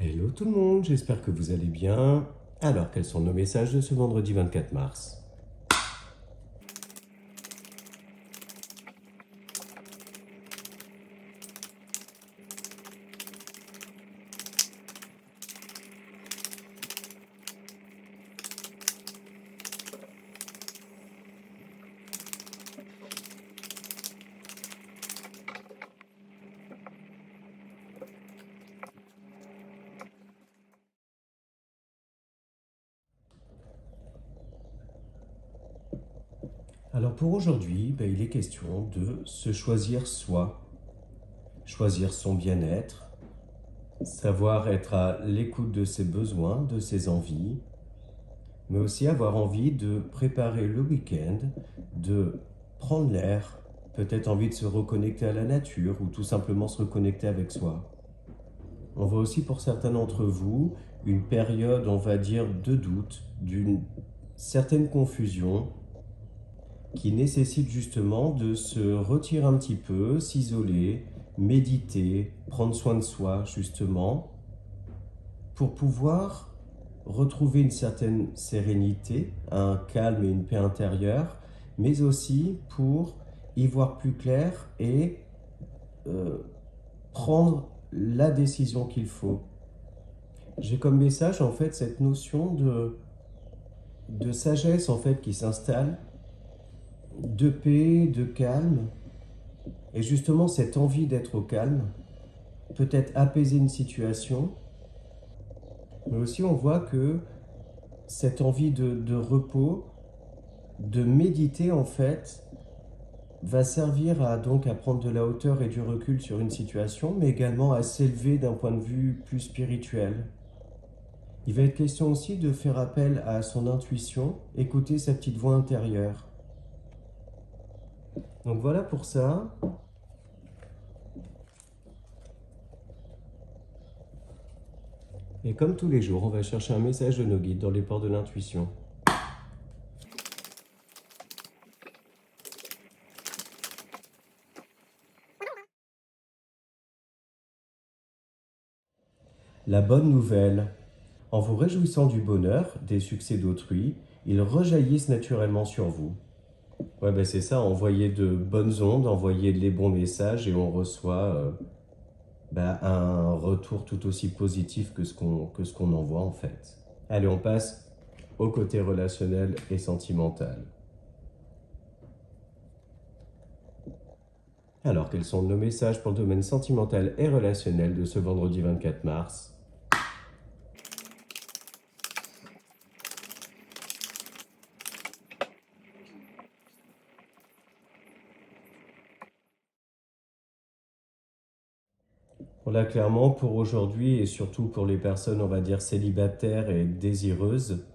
Hello tout le monde, j'espère que vous allez bien. Alors, quels sont nos messages de ce vendredi 24 mars? Alors pour aujourd'hui, il est question de se choisir soi, choisir son bien-être, savoir être à l'écoute de ses besoins, de ses envies, mais aussi avoir envie de préparer le week-end, de prendre l'air, peut-être envie de se reconnecter à la nature ou tout simplement se reconnecter avec soi. On voit aussi pour certains d'entre vous une période, on va dire, de doute, d'une certaine confusion qui nécessite justement de se retirer un petit peu, s'isoler, méditer, prendre soin de soi justement, pour pouvoir retrouver une certaine sérénité, un calme et une paix intérieure, mais aussi pour y voir plus clair et euh, prendre la décision qu'il faut. J'ai comme message en fait cette notion de sagesse en fait qui s'installe, de paix, de calme, et justement cette envie d'être au calme, peut-être apaiser une situation, mais aussi on voit que cette envie de repos, de méditer en fait, va servir à prendre de la hauteur et du recul sur une situation, mais également à s'élever d'un point de vue plus spirituel. Il va être question aussi de faire appel à son intuition, écouter sa petite voix intérieure. Donc voilà pour ça. Et comme tous les jours, on va chercher un message de nos guides dans les ports de l'intuition. La bonne nouvelle. En vous réjouissant du bonheur, des succès d'autrui, ils rejaillissent naturellement sur vous. Ouais, c'est ça, envoyer de bonnes ondes, envoyer les bons messages et on reçoit un retour tout aussi positif que ce qu'on envoie en fait. Allez, on passe au côté relationnel et sentimental. Alors, quels sont nos messages pour le domaine sentimental et relationnel de ce vendredi 24 mars? Voilà, clairement, pour aujourd'hui et surtout pour les personnes, on va dire, célibataires et désireuses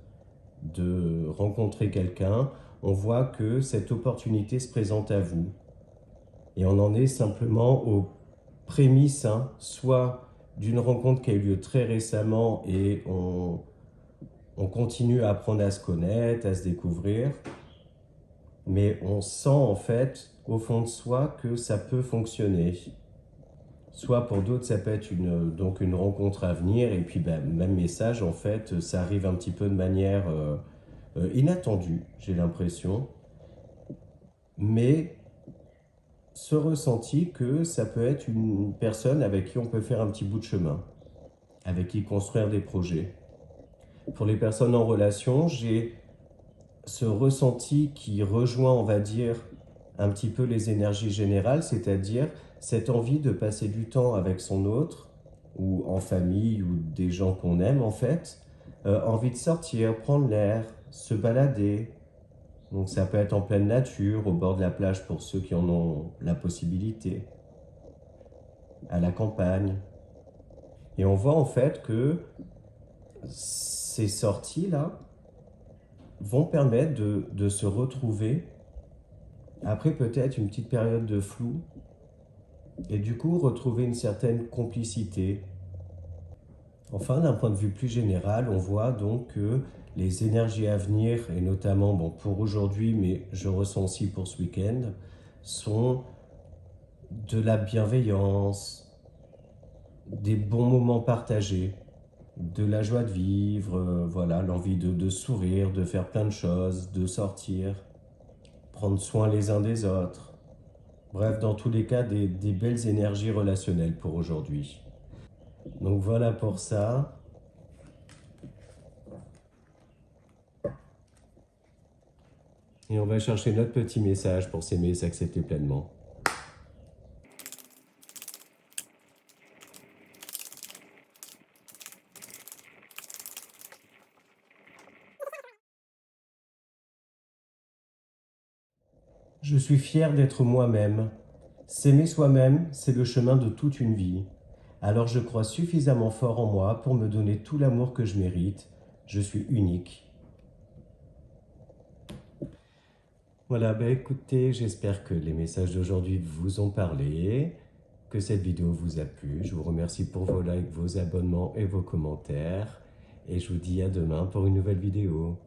de rencontrer quelqu'un, on voit que cette opportunité se présente à vous. Et on en est simplement aux prémices, hein, soit d'une rencontre qui a eu lieu très récemment et on continue à apprendre à se connaître, à se découvrir, mais on sent en fait au fond de soi que ça peut fonctionner. Soit pour d'autres, ça peut être donc une rencontre à venir, et puis même message, en fait, ça arrive un petit peu de manière inattendue, j'ai l'impression, mais ce ressenti que ça peut être une personne avec qui on peut faire un petit bout de chemin, avec qui construire des projets. Pour les personnes en relation, j'ai ce ressenti qui rejoint, on va dire, un petit peu les énergies générales, c'est-à-dire cette envie de passer du temps avec son autre, ou en famille, ou des gens qu'on aime en fait, envie de sortir, prendre l'air, se balader. Donc ça peut être en pleine nature, au bord de la plage pour ceux qui en ont la possibilité, à la campagne. Et on voit en fait que ces sorties-là vont permettre de se retrouver après peut-être une petite période de flou et du coup retrouver une certaine complicité. Enfin, d'un point de vue plus général, on voit donc que les énergies à venir, et notamment pour aujourd'hui, mais je ressens aussi pour ce week-end, sont de la bienveillance, des bons moments partagés. de la joie de vivre, voilà, l'envie de sourire, de faire plein de choses, de sortir, prendre soin les uns des autres. Bref, dans tous les cas, des belles énergies relationnelles pour aujourd'hui. Donc voilà pour ça. Et on va chercher notre petit message pour s'aimer et s'accepter pleinement. Je suis fier d'être moi-même. S'aimer soi-même, c'est le chemin de toute une vie. Alors je crois suffisamment fort en moi pour me donner tout l'amour que je mérite. Je suis unique. Voilà, écoutez, j'espère que les messages d'aujourd'hui vous ont parlé, que cette vidéo vous a plu. Je vous remercie pour vos likes, vos abonnements et vos commentaires. Et je vous dis à demain pour une nouvelle vidéo.